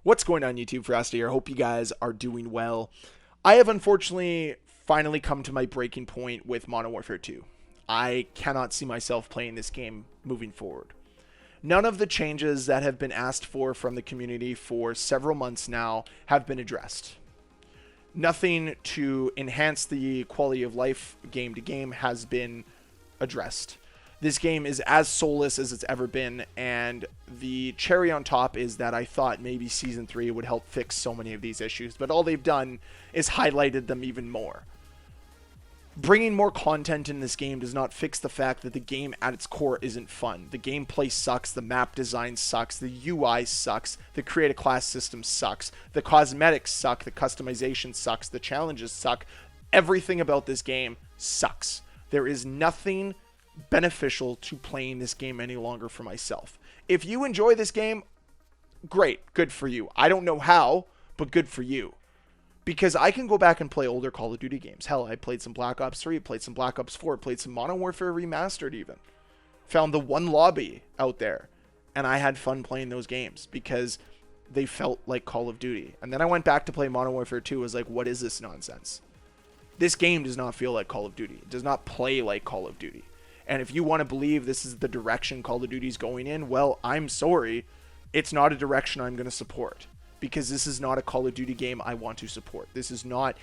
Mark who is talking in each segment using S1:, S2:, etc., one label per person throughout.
S1: What's going on, YouTube? Ferocity here. Hope you guys are doing well. I have unfortunately finally come to my breaking point with Modern Warfare 2. I cannot see myself playing this game moving forward. None of the changes that have been asked for from the community for several months now have been addressed. Nothing to enhance the quality of life game to game has been addressed. This game is as soulless as it's ever been, and the cherry on top is that I thought maybe Season 3 would help fix so many of these issues, but all they've done is highlighted them even more. Bringing more content in this game does not fix the fact that the game at its core isn't fun. The gameplay sucks, the map design sucks, the UI sucks, the create a class system sucks, the cosmetics suck, the customization sucks, the challenges suck. Everything about this game sucks. There is nothing beneficial to playing this game any longer for myself. If you enjoy this game, great, good for you. I don't know how, but good for you. Because I can go back and play older Call of Duty games. Hell, I played some Black Ops 3, played some Black Ops 4, played some Modern Warfare Remastered even. Found the one lobby out there, and I had fun playing those games because they felt like Call of Duty. And then I went back to play Modern Warfare 2, was like, what is this nonsense? This game does not feel like Call of Duty. It does not play like Call of Duty. And if you want to believe this is the direction Call of Duty is going in, well, I'm sorry. It's not a direction I'm going to support. Because this is not a Call of Duty game I want to support. This is not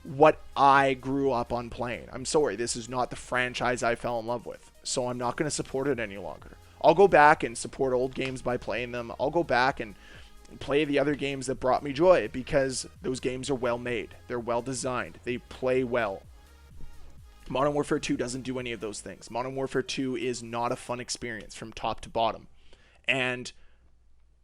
S1: what I grew up on playing. I'm sorry. This is not the franchise I fell in love with. So I'm not going to support it any longer. I'll go back and support old games by playing them. I'll go back and play the other games that brought me joy because those games are well made. They're well designed. They play well. Modern Warfare 2 doesn't do any of those things. Modern Warfare 2 is not a fun experience from top to bottom. And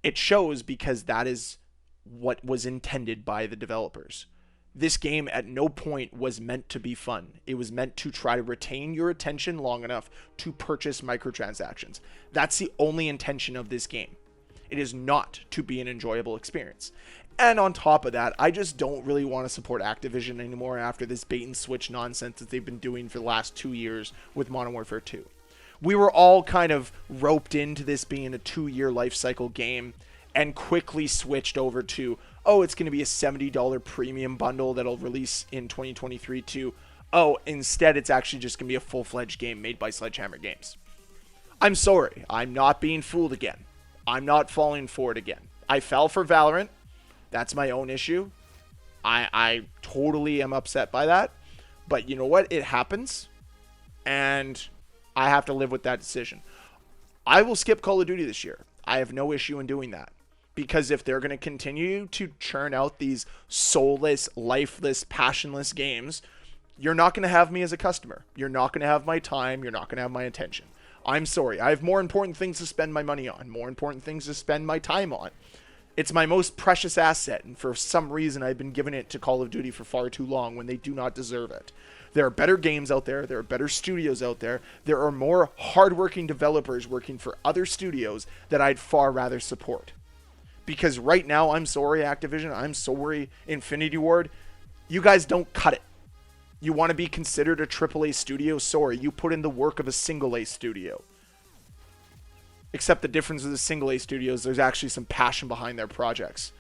S1: it shows because that is what was intended by the developers. This game at no point was meant to be fun. It was meant to try to retain your attention long enough to purchase microtransactions. That's the only intention of this game. It is not to be an enjoyable experience. And on top of that, I just don't really want to support Activision anymore after this bait and switch nonsense that they've been doing for the last 2 years with Modern Warfare 2. We were all kind of roped into this being a 2-year life cycle game and quickly switched over to, oh, it's going to be a $70 premium bundle that'll release in 2023 to, oh, instead it's actually just going to be a full-fledged game made by Sledgehammer Games. I'm sorry. I'm not being fooled again. I'm not falling for it again. I fell for Valorant. That's my own issue. I totally am upset by that. But you know what? It happens. And I have to live with that decision. I will skip Call of Duty this year. I have no issue in doing that. Because if they're going to continue to churn out these soulless, lifeless, passionless games, you're not going to have me as a customer. You're not going to have my time. You're not going to have my attention. I'm sorry. I have more important things to spend my money on. More important things to spend my time on. It's my most precious asset, and for some reason I've been giving it to Call of Duty for far too long when they do not deserve it. There are better games out there. There are better studios out there. There are more hardworking developers working for other studios that I'd far rather support. Because right now, I'm sorry, Activision. I'm sorry, Infinity Ward. You guys don't cut it. You want to be considered a AAA studio? Sorry, you put in the work of a single A studio. Except the difference with the single A studios, there's actually some passion behind their projects.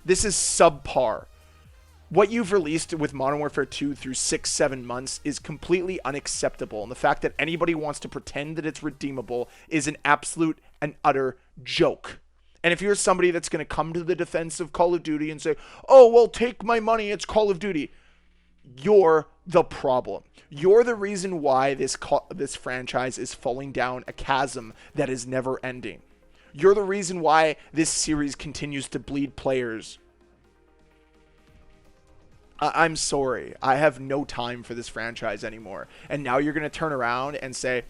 S1: This is subpar. What you've released with Modern Warfare 2 through 6-7 months is completely unacceptable. And the fact that anybody wants to pretend that it's redeemable is an absolute and utter joke. And if you're somebody that's going to come to the defense of Call of Duty and say, oh, well, take my money, it's Call of Duty, you're the problem. You're the reason why this franchise is falling down a chasm that is never ending. You're the reason why this series continues to bleed players. I'm sorry. I have no time for this franchise anymore. And now you're going to turn around and say,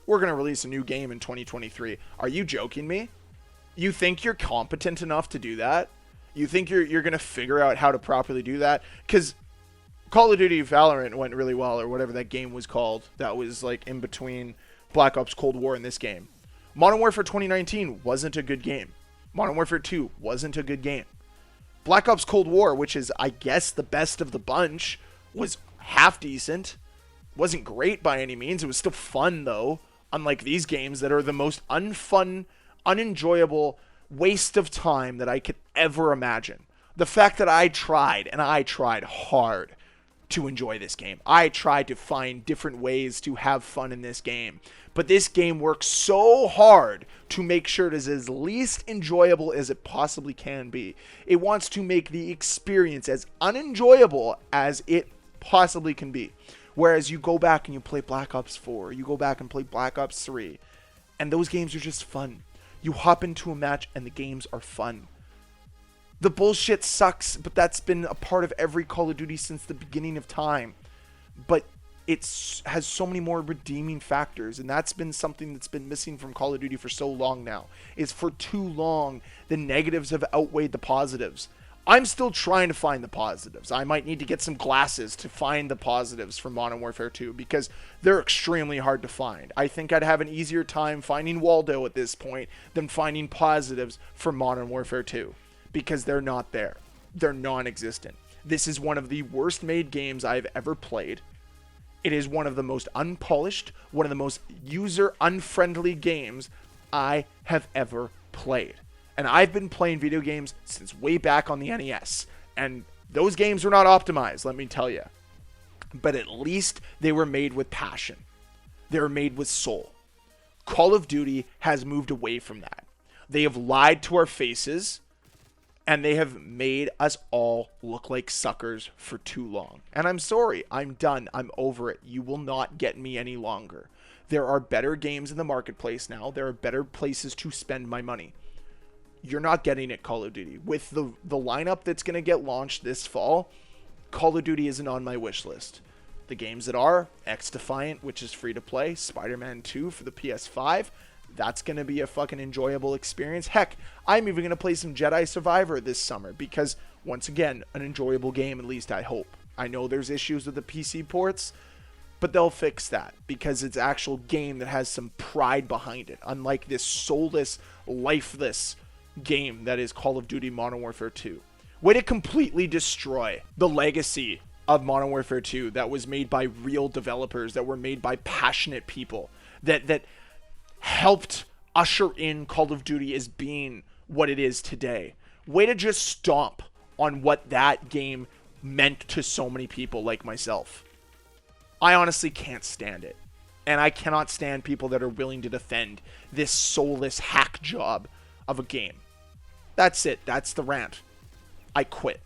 S1: we're going to release a new game in 2023. Are you joking me? You think you're competent enough to do that? You think you're going to figure out how to properly do that? Because Call of Duty Valorant went really well, or whatever that game was called. That was like in between Black Ops Cold War and this game. Modern Warfare 2019 wasn't a good game. Modern Warfare 2 wasn't a good game. Black Ops Cold War, which is, I guess, the best of the bunch, was half decent. Wasn't great by any means. It was still fun, though. Unlike these games that are the most unfun, unenjoyable, waste of time that I could ever imagine. The fact that I tried, and I tried hard to enjoy this game. I tried to find different ways to have fun in this game. But this game works so hard to make sure it is as least enjoyable as it possibly can be. It wants to make the experience as unenjoyable as it possibly can be. Whereas you go back and you play Black Ops 4, you go back and play Black Ops 3, and those games are just fun. You hop into a match and the games are fun. The bullshit sucks, but that's been a part of every Call of Duty since the beginning of time. But it has so many more redeeming factors, and that's been something that's been missing from Call of Duty for so long now. Is for too long, the negatives have outweighed the positives. I'm still trying to find the positives. I might need to get some glasses to find the positives from Modern Warfare 2 because they're extremely hard to find. I think I'd have an easier time finding Waldo at this point than finding positives for Modern Warfare 2 because they're not there. They're non-existent. This is one of the worst made games I've ever played. It is one of the most unpolished, one of the most user-unfriendly games I have ever played. And I've been playing video games since way back on the NES. And those games were not optimized, let me tell you. But at least they were made with passion. They were made with soul. Call of Duty has moved away from that. They have lied to our faces. And they have made us all look like suckers for too long. And I'm sorry. I'm done. I'm over it. You will not get me any longer. There are better games in the marketplace now. There are better places to spend my money. You're not getting it, Call of Duty. With the lineup that's going to get launched this fall, Call of Duty isn't on my wish list. The games that are, X-Defiant, which is free to play, Spider-Man 2 for the PS5, that's going to be a fucking enjoyable experience. Heck, I'm even going to play some Jedi Survivor this summer because, once again, an enjoyable game, at least I hope. I know there's issues with the PC ports, but they'll fix that because it's an actual game that has some pride behind it, unlike this soulless, lifeless game that is Call of Duty Modern Warfare 2. Way to completely destroy the legacy of Modern Warfare 2 that was made by real developers, that were made by passionate people, that helped usher in Call of Duty as being what it is today. Way to just stomp on what that game meant to so many people like myself. I honestly can't stand it. And I cannot stand people that are willing to defend this soulless hack job of a game. That's it. That's the rant. I quit.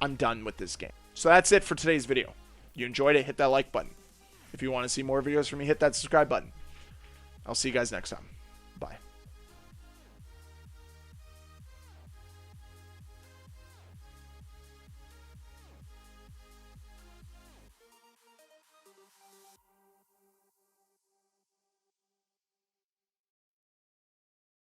S1: I'm done with this game. So that's it for today's video. You enjoyed it, hit that like button. If you want to see more videos from me, hit that subscribe button. I'll see you guys next time.